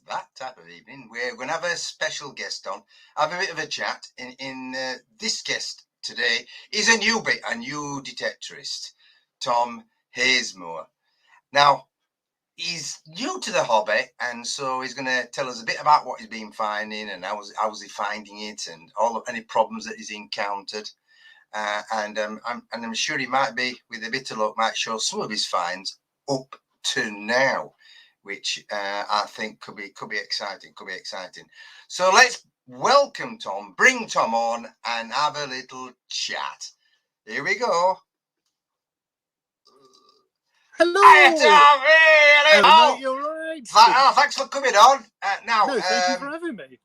that type of evening. We're going to have a special guest on, have a bit of a chat. This guest today is a new detectorist, Tom Hasemore. Now, he's new to the hobby, and so he's going to tell us a bit about what he's been finding and how's he finding it, and any problems that he's encountered. And I'm sure he might be, with a bit of luck, might show some of his finds up to now, which I think could be exciting. So let's welcome Tom, bring Tom on, and have a little chat. Here we go. Hello. Hi, Tom. Hey, hello. Mate, you're right. Thanks for coming on. Thank you for having me.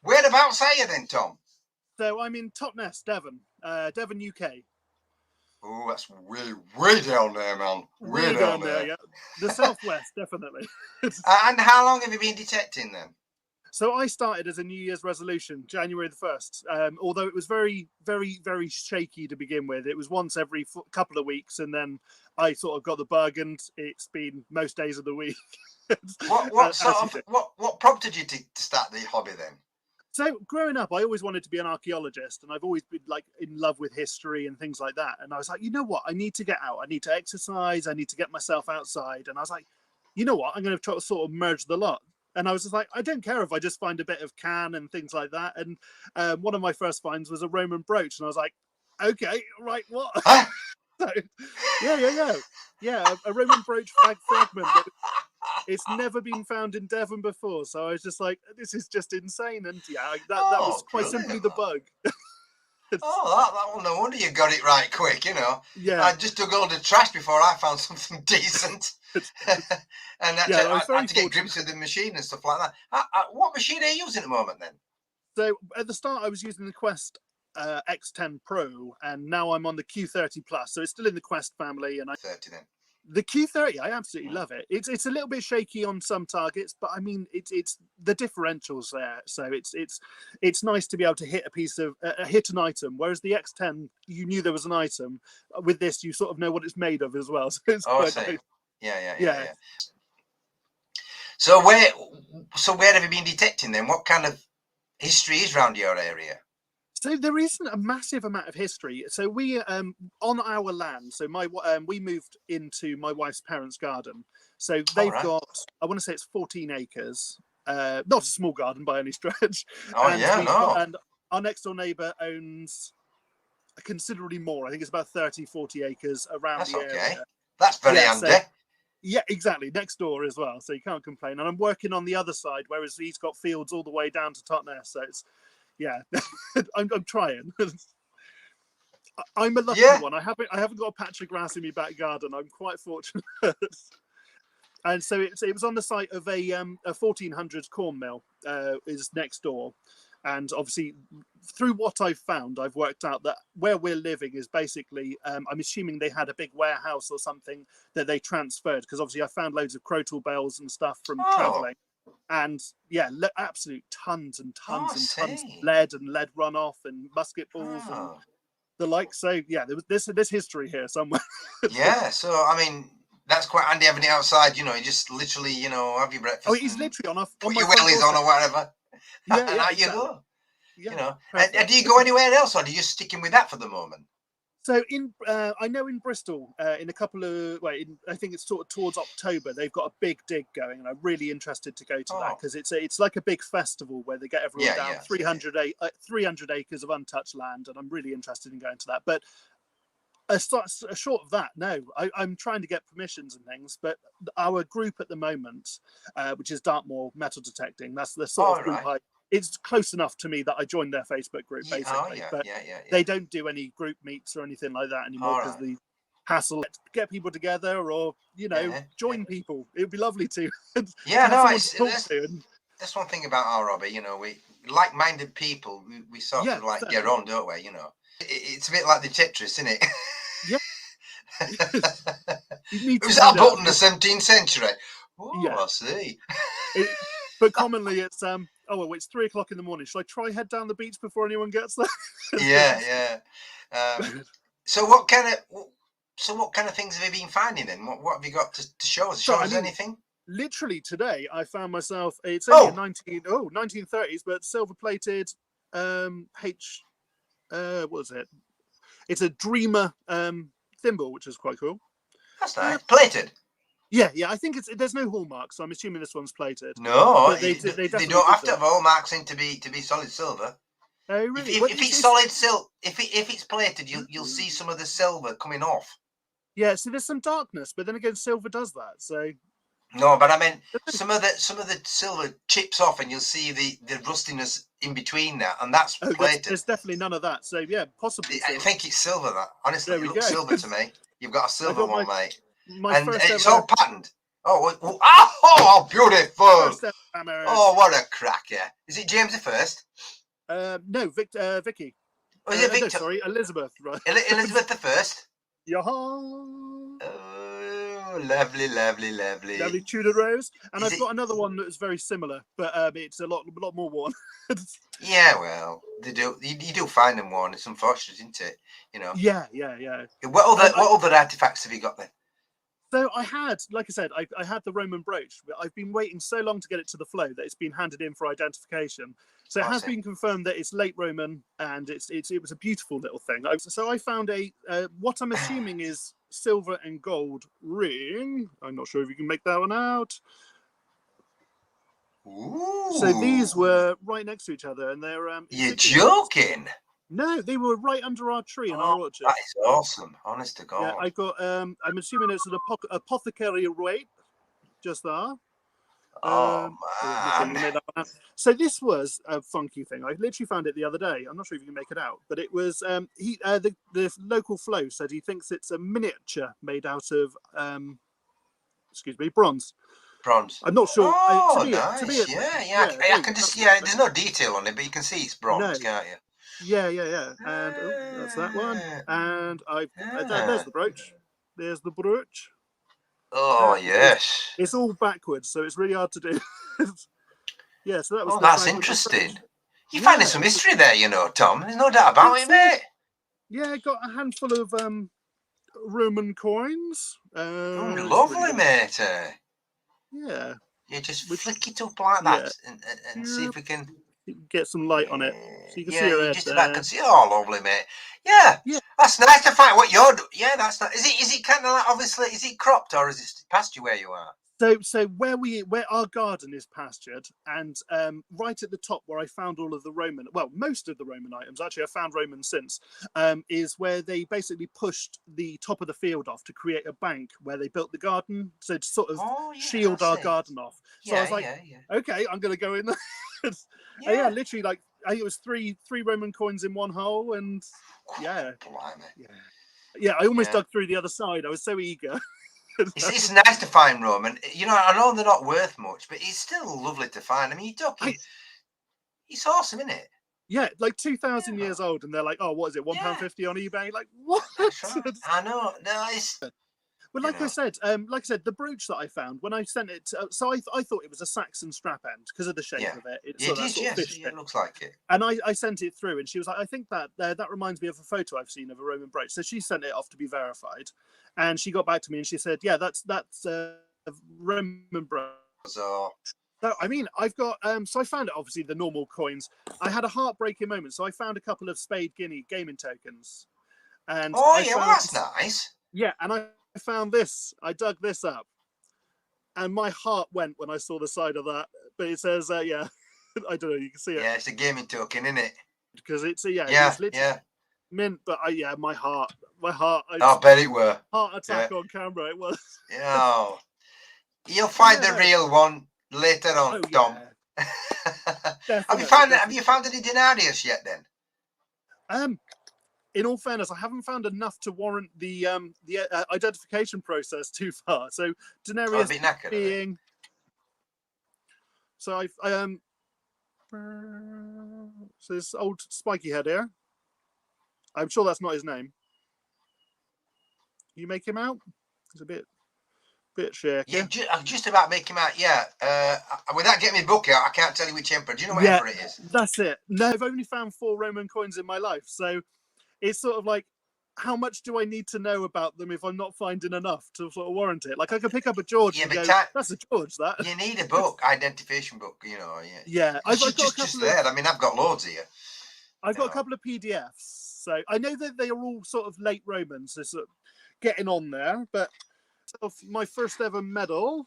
Whereabouts are you then, Tom? So I'm in Totnes, Devon, UK. Oh, that's way down there, man. Way down there. Yeah. The southwest, definitely. And how long have you been detecting then? So I started as a New Year's resolution, January the 1st. Although it was very, very, very shaky to begin with. It was once every couple of weeks, and then I sort of got the bug, and it's been most days of the week. What prompted you to start the hobby then? So growing up, I always wanted to be an archaeologist, and I've always been like in love with history and things like that. And I was like, you know what? I need to get out. I need to exercise. I need to get myself outside. And I was like, you know what? I'm going to try to sort of merge the lot. And I was just like, I don't care if I just find a bit of can and things like that. And one of my first finds was a Roman brooch, and I was like, okay, right, what? Huh? So, yeah, a Roman brooch fragment. It's never been found in Devon before, so I was just like, this is just insane. And yeah, that was quite simply the bug. That one, no wonder you got it right quick, you know. Yeah. I just took all the trash before I found something decent. And I had to get grips with the machine and stuff like that. What machine are you using at the moment then? So at the start I was using the Quest X10 Pro, and now I'm on the Q30 Plus, so it's still in the Quest family. And 30 then. The Q30, I absolutely love it. It's a little bit shaky on some targets, but I mean, it's the differentials there, so it's nice to be able to hit a piece of hit an item. Whereas the X10, you knew there was an item. With this, you sort of know what it's made of as well. So it's I see. Yeah. So where have you been detecting then? What kind of history is around your area? So there isn't a massive amount of history. So we on our land. So we moved into my wife's parents' garden. So they've got, I want to say it's 14 acres. Not a small garden by any stretch. And our next door neighbour owns considerably more. I think it's about 30, 40 acres around the area. That's very handy. So, yeah, exactly. Next door as well. So you can't complain. And I'm working on the other side, whereas he's got fields all the way down to Totnes. So it's, yeah, I'm trying. I'm a lucky one. I haven't got a patch of grass in my back garden. I'm quite fortunate. And so it was on the site of a 1400s corn mill is next door. And obviously, through what I've found, I've worked out that where we're living is basically, I'm assuming they had a big warehouse or something that they transferred, because obviously I found loads of crotal bales and stuff from traveling. And yeah, absolute tons and tons and tons of lead and lead runoff and musket balls and the like. So yeah, there's history here somewhere. Yeah, so I mean, that's quite handy having it outside. You know, you just literally, have your breakfast. Oh, he's literally on put your wellies on or whatever. Yeah, and out you go. Yeah, and do you go anywhere else, or are you just sticking with that for the moment? So I know in Bristol, in a couple of, I think it's sort of towards October, they've got a big dig going, and I'm really interested to go to that, because it's like a big festival where they get everyone down 300 acres of untouched land, and I'm really interested in going to that. But short of that, no, I'm trying to get permissions and things, but our group at the moment, which is Dartmoor Metal Detecting, that's the sort of group it's close enough to me that I joined their Facebook group, basically. They don't do any group meets or anything like that anymore, because the hassle to get people together or, join people. It would be lovely to. That's one thing about our hobby, we like-minded people, we sort of like get on, don't we, It's a bit like the Tetris, isn't it? Yeah. Who's that built in the 17th century? I see. But commonly it's it's 3 o'clock in the morning. Should I try head down the beach before anyone gets there? Yeah. So what kind of things have you been finding then? What have you got to show us? Show us anything? literally today, I found myself. It's only a 1930s, but silver plated. What was it? It's a Dreamer thimble, which is quite cool. That's nice. Plated. Yeah. I think there's no hallmark, so I'm assuming this one's plated. No, but they don't have to have hallmarks in to be solid silver. Oh, really? If it's solid silver, if it's plated, you'll see some of the silver coming off. Yeah, so there's some darkness, but then again, silver does that. So no, but I mean some of the silver chips off, and you'll see the rustiness in between that, and that's plated. There's definitely none of that. So yeah, possibly. I think it's silver. That honestly, it looks silver to me. You've got a silver one, mate, and it's all patterned. Oh, beautiful! Oh, what a cracker! Is it James the First? No, Vicky. Oh, is it Victor? No, sorry, Elizabeth. Right. Elizabeth the First. Yeah. Oh, lovely Tudor rose. And I've got another one that's very similar, but it's a lot more worn. Yeah, well, they do. You do find them worn. It's unfortunate, isn't it? You know. Yeah. What other artifacts have you got then? So I had, like I said, I had the Roman brooch. I've been waiting so long to get it to the flow that it's been handed in for identification. So it has been confirmed that it's late Roman, and it was a beautiful little thing. So I found what I'm assuming is silver and gold ring. I'm not sure if you can make that one out. Ooh. So these were right next to each other, and they're. You're joking? No, they were right under our tree in our orchard. That is awesome, honest to God. Yeah, I got. I'm assuming it's an apothecary rate, just there. Oh man! So this was a funky thing. I literally found it the other day. I'm not sure if you can make it out, but it was. The local Flo said he thinks it's a miniature made out of, bronze. Bronze. I'm not sure. Oh, nice. I can just. Yeah, there's no detail on it, but you can see it's bronze, can't you? Yeah. And that's that one. And there's the brooch. There's the brooch. Oh, yes. It's all backwards, so it's really hard to do. Yeah, so that was. Oh, that's interesting. You're finding some history there, you know, Tom. There's no doubt about it, mate. Yeah, I got a handful of Roman coins. Lovely, really mate. Yeah. You just flick it up like that and see if we can get some light on it, so you can see your head. Just about can see. Oh, lovely, mate. Yeah, that's nice to find what you're doing. Yeah, that's nice. Is it kind of like, obviously, is it cropped or is it pasture where you are? So where our garden is pastured, and right at the top where I found all of the Roman, most of the Roman items, actually I found Roman since, is where they basically pushed the top of the field off to create a bank where they built the garden, so to sort of shield our garden off. So I was like, okay, I'm going to go in there. Literally, like, I think it was three Roman coins in one hole, and I almost dug through the other side. I was so eager. It's nice to find Roman. You know, I know they're not worth much, but it's still lovely to find. I mean, you're talking, it's awesome, isn't it? Yeah, like 2,000 years old, and they're like, oh, what is it, £1.50 on eBay? Like, what? That's right. I know. No, it's. But like I said, the brooch that I found when I sent it, so I thought it was a Saxon strap end because of the shape of it. It looks like it. And I sent it through, and she was like, I think that reminds me of a photo I've seen of a Roman brooch. So she sent it off to be verified, and she got back to me and she said, yeah, that's a Roman brooch. So I mean, I've got so I found it, obviously the normal coins. I had a heartbreaking moment, so I found a couple of Spade Guinea gaming tokens, and that's nice. Yeah, and I found this. I dug this up, and my heart went when I saw the side of that. But it says, I don't know. You can see it. Yeah, it's a gaming token, isn't it? Because it's mint. But my heart. I bet it were. Heart attack on camera. It was. Yeah. You'll find the real one later on, Tom. Have you found any denarius yet? Then. In all fairness, I haven't found enough to warrant the identification process too far. So denarius being. So so this old spiky head here. I'm sure that's not his name. You make him out? It's a bit shaky. Yeah, I'm just about making him out. Yeah. Without getting my book out, I can't tell you which emperor. Do you know what emperor it is? That's it. No, I've only found 4 Roman coins in my life, so it's sort of like how much do I need to know about them if I'm not finding enough to sort of warrant it? Like I could pick up a George Yeah, and but go, "That's a George." That. you need a book, identification book. You know, yeah. Yeah, I've got a Just couple there. of. I mean, I've got loads here. I've got a No. couple of PDFs, so I know that they are all sort of late Romans, so sort of getting on there. But my first ever medal,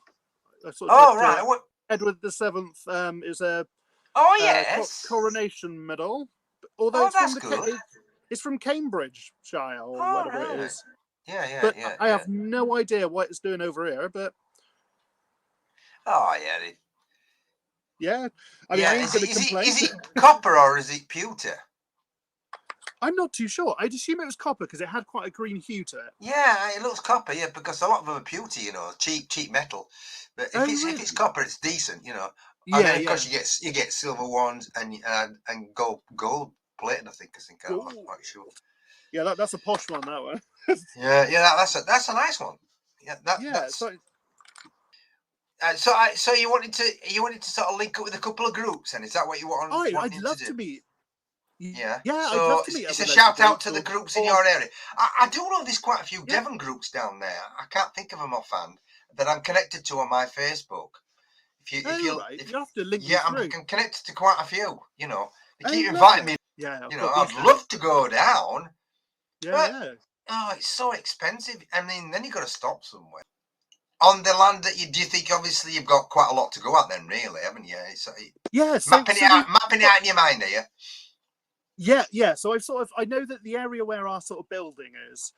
I sort of Oh said, right. What? Edward VII is a Oh yes. coronation medal, although Oh, it's from that's the good. it's from Cambridgeshire or Oh whatever it right. is. Yeah. But Yeah. I have no idea what it's doing over here. But Oh yeah. yeah, I mean, Yeah. I ain't gonna complain. Is it copper or is it pewter? I'm not too sure. I'd assume it was copper because it had quite a green hue to it. Yeah, it looks copper. Yeah, because a lot of them are pewter. You know, cheap metal. But Oh, if it's really? copper, it's decent. You know. And Yeah, then of yeah. course you get silver ones and gold plated. I think. I'm not Ooh. quite sure. Yeah, that's a posh one, that one. Yeah. That's a nice one. Yeah. Yeah, That's. so So you wanted to sort of link up with a couple of groups, and is that what you I'd wanting to love do? to meet. Yeah. Yeah, I'd So love to meet up it's a with loads of shout out groups to the or, groups in or your area. I do know there's quite a few yeah. Devon groups down there. I can't think of them offhand that I'm connected to on my Facebook. Right. You have to link me I'm through. connected to quite a few. You know, they keep Lovely. inviting me. Yeah, You I've know, got I'd these. love to go down, but Yeah. it's so expensive. I mean, then you got to stop somewhere. On the land that do you think obviously you've got quite a lot to go at then, really, haven't you? It's Yeah, mapping it out in your mind, are you? Yeah. So I know that the area where our sort of building is,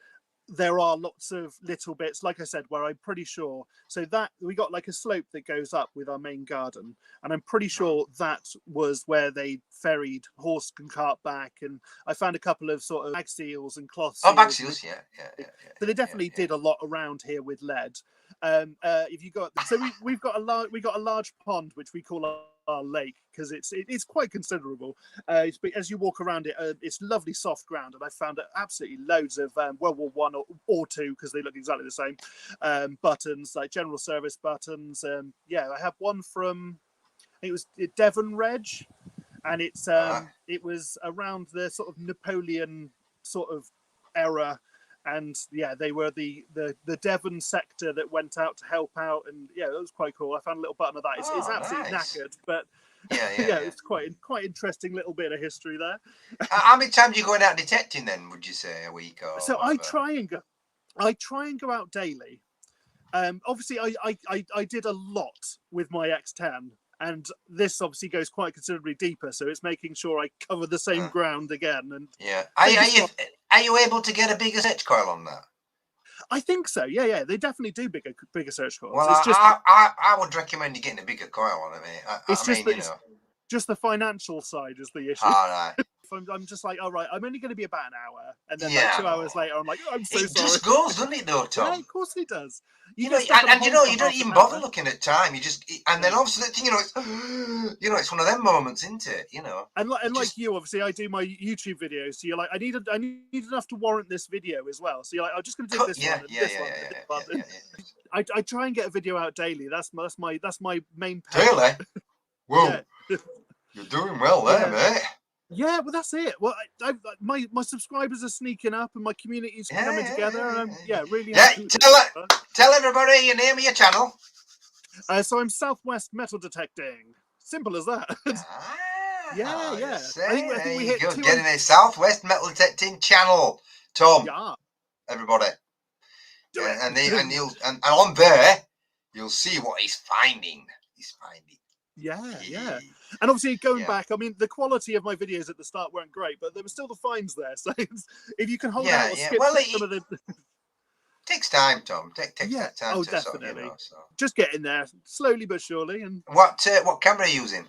there are lots of little bits, like I said, where I'm pretty sure. So that we got like a slope that goes up with our main garden, and I'm pretty sure that was where they ferried horse and cart back. And I found a couple of sort of bag seals and cloth seals. Oh, back seals, yeah. So they definitely did a lot around here with lead. If you got so we've got a large pond which we call our lake because it's quite considerable. As you walk around it, it's lovely soft ground, and I found absolutely loads of World War One or two because they look exactly the same buttons, like general service buttons. I have one from I think it was Devon Reg, and it was around the sort of Napoleon sort of era. And yeah, they were the Devon sector that went out to help out, and yeah, that was quite cool. I found a little button of that. It's absolutely knackered, but yeah, it's quite interesting little bit of history there. How many times are you going out detecting then? Would you say a week or? So whatever? I try and go out daily. Obviously, I did a lot with my X10, and this obviously goes quite considerably deeper. So it's making sure I cover the same ground again. And yeah, are you able to get a bigger search coil on that? I think so. Yeah. They definitely do bigger search coils. Well, it's just I would recommend you getting a bigger coil on it. Just the financial side is the issue. All right. I'm just like, all right, I'm only going to be about an hour, and then like 2 hours later, I'm like, oh, I'm so sorry. It just goes, doesn't it, though, Tom? Yeah, of course it does. You don't even bother looking at time. You just, and then obviously, it's one of them moments, isn't it? You know. And like you, obviously, I do my YouTube videos, so you're like, I need enough to warrant this video as well. So you're like, I'm just going to do this one, and this one. I try and get a video out daily. That's my main. Daily. Whoa, you're doing well there, mate. Yeah, well, that's it. Well, my subscribers are sneaking up, and my community's coming together, and I'm really happy. Tell everybody your name of your channel. So I'm Southwest Metal Detecting. Simple as that. Yeah. I think we hit getting a Southwest Metal Detecting channel, Tom. Yeah. Everybody. And on there, you'll see what he's finding. Yeah. And obviously going back, I mean, the quality of my videos at the start weren't great, but there were still the finds there. So if you can hold out or skip some of the... Takes time, Tom. Takes time. Oh, definitely. Just get in there slowly but surely. And what camera are you using?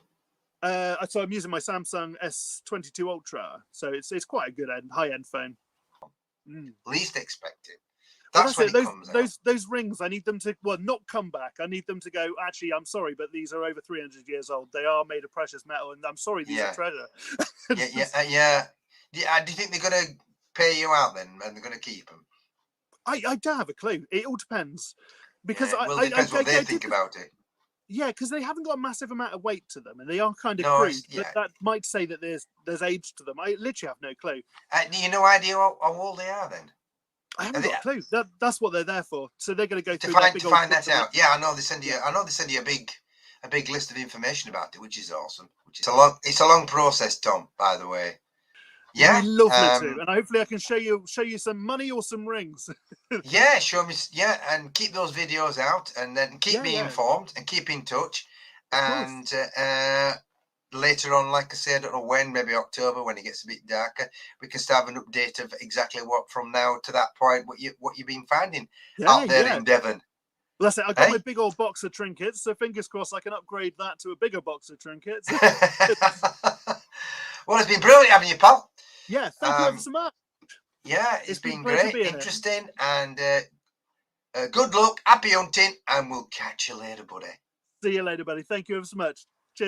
So I'm using my Samsung S22 Ultra. So it's quite a good high-end phone. Least expected. That's when those rings, I need them to not come back. I need them to go, actually, I'm sorry, but these are over 300 years old. They are made of precious metal, and I'm sorry, these are treasure. Yeah. Do you think they're going to pay you out then, and they're going to keep them? I don't have a clue. It all depends. Because it depends what they think about it. Yeah, because they haven't got a massive amount of weight to them, and they are kind of No, crude. it's- But yeah. that might say that there's age to them. I literally have no clue. You no idea how old they are then? I haven't Are got a clue. That's what they're there for. So they're going to go to through their find big to old find book that of out. Yeah, I know they send you. Yeah. I know they send you a big list of information about it, which is awesome. It's a long process, Tom. By the way. Yeah. We lovely to, and hopefully I can show you some money or some rings. Yeah, show me. Yeah, and keep those videos out, and then keep Yeah, me yeah. informed, and keep in touch. Of course. And later on, like I say, I don't know when, maybe October, when it gets a bit darker, we can start an update of exactly what from now to that point, what you've been finding out there in Devon. Well, that's it. I've got Hey? my big old box of trinkets, so fingers crossed I can upgrade that to a bigger box of trinkets. Well, it's been brilliant having you, pal. Yeah, thank you ever so much. Yeah, it's been a been pleasure great, being here. interesting, and good luck, happy hunting, and we'll catch you later, buddy. See you later, buddy. Thank you ever so much.